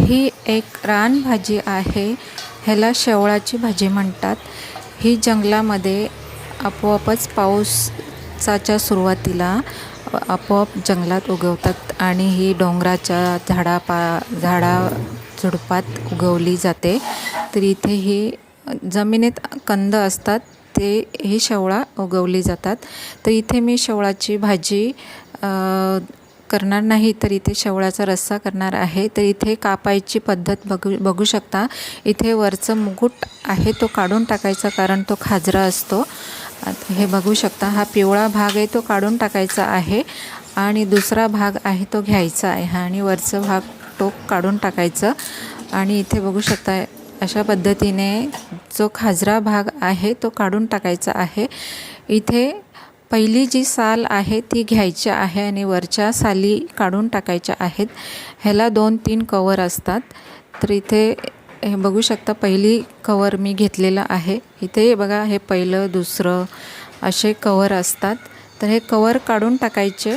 ही एक रानभाजी आहे. ह्याला शेवळाची भाजी म्हणतात. ही जंगलामध्ये आपोआपच पावसाच्या सुरुवातीला आपोआप जंगलात उगवतात आणि ही डोंगराच्या झाडाझुडपात उगवली जाते. तर इथे ही जमिनीत कंद असतात ते ही शेवळा उगवली जातात. तर इथे मी शेवळाची भाजी करणार नाही, तर इथे शेवळाचा रस्सा करणार आहे. तर इथे कापायची पद्धत बघू शकता. इथे वरचं मुकुट आहे तो काढून टाकायचा, कारण तो खाजरा असतो. हे बघू शकता, हा पिवळा भाग आहे तो काढून टाकायचा आहे आणि दुसरा भाग आहे तो घ्यायचा आहे आणि वरचं भाग टोक काढून टाकायचं. आणि इथे बघू शकता अशा पद्धतीने जो खाजरा भाग आहे तो काढून टाकायचा आहे. इथे पहिली जी साल आहे ती घ्यायची आहे आणि वरच्या साली काढून टाकायच्या आहेत. ह्याला 2-3 कवर असतात. तर इथे हे बघू शकता, पहिली कवर मी घेतलेलं आहे. इथे बघा, हे पहिलं दुसरं असे कवर असतात. तर हे कवर काढून टाकायचे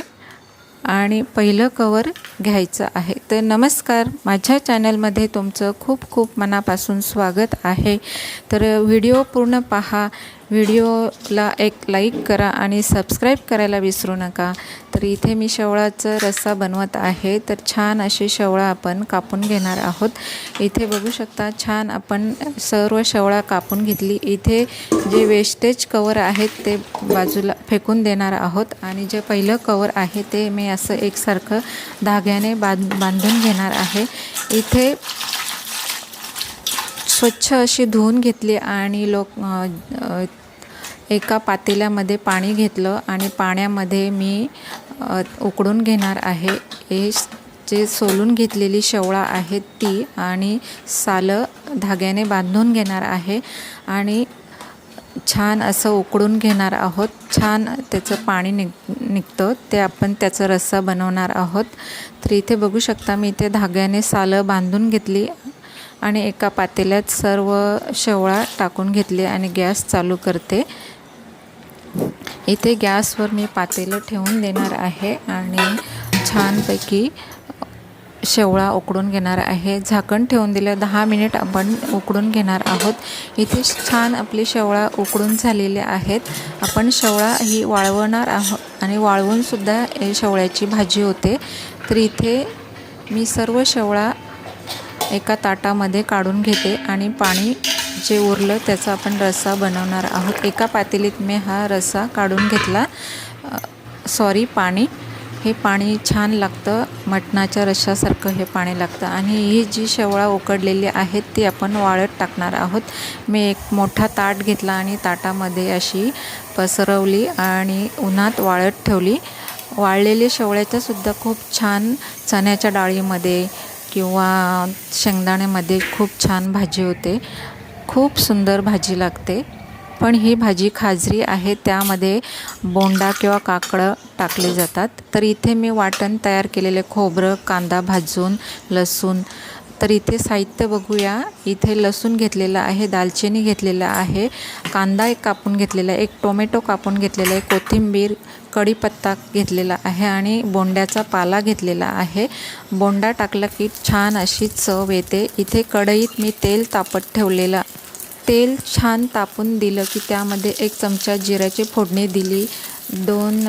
आणि पहिलं कवर घ्यायचं आहे. तर नमस्कार, माझ्या चॅनलमध्ये तुमचं खूप खूप मनापासून स्वागत आहे. तर व्हिडिओ पूर्ण पहा, व्हिडिओला एक लाईक करा आणि सबस्क्राईब करायला विसरू नका. तर इथे मी शेवळाचा रस्सा बनवत आहे. तर छान अशी शेवळा आपण कापून घेणार आहोत. इथे बघू शकता, छान आपण सर्व शेवळा कापून घेतली. इथे जे वेस्टेज कवर आहेत ते बाजूला फेकून देणार आहोत आणि जे पहिलं कवर आहे ते मी असं एकसारखं धाग्याने बांधून घेणार आहे. इथे स्वच्छ अशी धुवून घेतली आणि एका पातेल्यामध्ये पाणी घेतलं आणि पाण्यामध्ये मी उकडून घेणार आहे. हे जे सोलून घेतलेली शेवळा आहे ती आणि सालं धाग्याने बांधून घेणार आहे आणि छान असं उकडून घेणार आहोत. छान त्याचं पाणी निघतं, ते आपण त्याचा रस्सा बनवणार आहोत. तर इथे बघू शकता, मी इथे धाग्याने सालं बांधून घेतली आणि एका पातेल्यात सर्व शेवळा टाकून घेतली आणि गॅस चालू करते. इथे गॅसवर मी पातेलं ठेवून देणार आहे आणि छानपैकी शेवळा उकडून घेणार आहे. झाकण ठेवून दिलं, 10 मिनिट आपण उकडून घेणार आहोत. इथे छान आपली शेवळा उकडून झालेली आहेत. आपण शेवळा ही वाळवणार आहोत आणि वाळवूनसुद्धा शेवळ्याची भाजी होते. तर इथे मी सर्व शेवळा एका ताटामध्ये काढून घेते आणि पाणी जे उरलं त्याचा आपण रस्सा बनवणार आहोत. एका पातेलीत मी हा रस्सा काढून घेतला. पाणी, हे पाणी छान लागतं, मटणाच्या रश्श्यासारखं हे पाणी लागतं. आणि ही जी शेवळा उकडलेली आहेत ती आपण वाळत टाकणार आहोत. मी एक मोठा ताट घेतला आणि ताटामध्ये अशी पसरवली आणि उन्हात वाळत ठेवली. वाळलेली शेवळ्याच्यासुद्धा खूप छान चण्याच्या डाळीमध्ये किंवा शेंगदाण्यामध्ये खूप छान भाजी होते. खूप सुंदर भाजी लागते. पण ही भाजी खाजरी आहे, त्यामध्ये बोंडा किंवा काकडं टाकले जातात. तर इथे मी वाटण तयार केलेले खोबरं, कांदा भाजून, लसूण. तर इथे साहित्य बघूया. इथे लसूण घेतलेला आहे, दालचिनी घेतलेला आहे, कांदा एक कापून घेतलेला आहे, एक टोमॅटो कापून घेतलेला आहे, कोथिंबीर, कढीपत्ता घेतलेला आहे आणि बोंड्याचा पाला घेतलेला आहे. बोंडा टाकला की छान अशी चव येते. इथे कढईत मी तेल तापत ठेवलेलं. तेल छान तापून दिलं की त्यामध्ये 1 चमचा जिऱ्याची फोडणी दिली, 2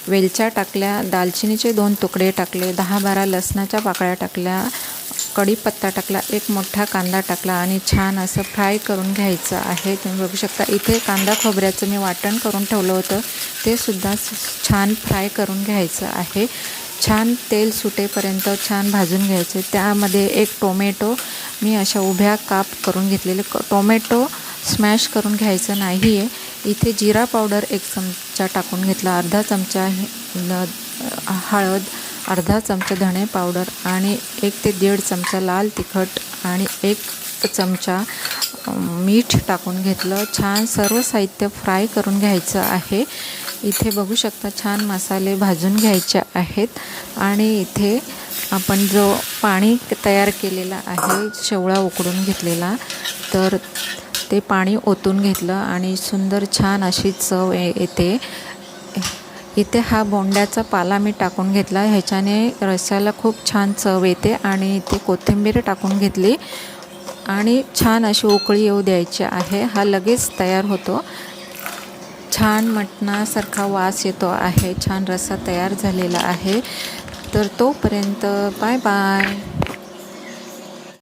वेलच्या टाकल्या, दालचिनीचे 2 तुकडे टाकले, 10-12 लसणाच्या पाकळ्या टाकल्या, कढीपत्ता टाकला, 1 मोठा कांदा टाकला आणि छान असं फ्राय करून घ्यायचं आहे. तुम्ही बघू शकता, इथे कांदा खोबऱ्याचं मी वाटण करून ठेवलं होतं, ते सुद्धा छान फ्राय करून घ्यायचं आहे. छान तेल सुटेपर्यंत छान भाजून घ्यायचे. त्यामध्ये 1 टोमॅटो मी अशा उभ्या काप करून घेतलेले. टोमॅटो स्मॅश करून घ्यायचं नाही आहे. इथे जिरा पावडर 1 चमचा टाकून घेतला, अर्धा चमचा हळद, अर्धा चमचा धणे पावडर आणि 1 ते 1.5 चमचा लाल तिखट आणि 1 चमचा मीठ टाकून घेतलं. छान सर्व साहित्य फ्राय करून घ्यायचं आहे. इथे बघू शकता, छान मसाले भाजून घ्यायचे आहेत आणि इथे आपण जो पाणी तयार केलेला आहे शेवळा उकडून घेतलेला, तर ते पाणी ओतून घेतलं आणि सुंदर छान अशी चव येते. इथे हा बोंड्याचा पाला मी टाकून घेतला, ह्याच्याने रस्स्याला खूप छान चव येते. आणि इथे कोथिंबीर टाकून घेतली आणि छान अशी उकळी येऊ द्यायची आहे. हा लगेच तयार होतो. छान मटणासारखा वास येतो आहे. छान रस्सा तयार झालेला आहे. तर तोपर्यंत बाय बाय.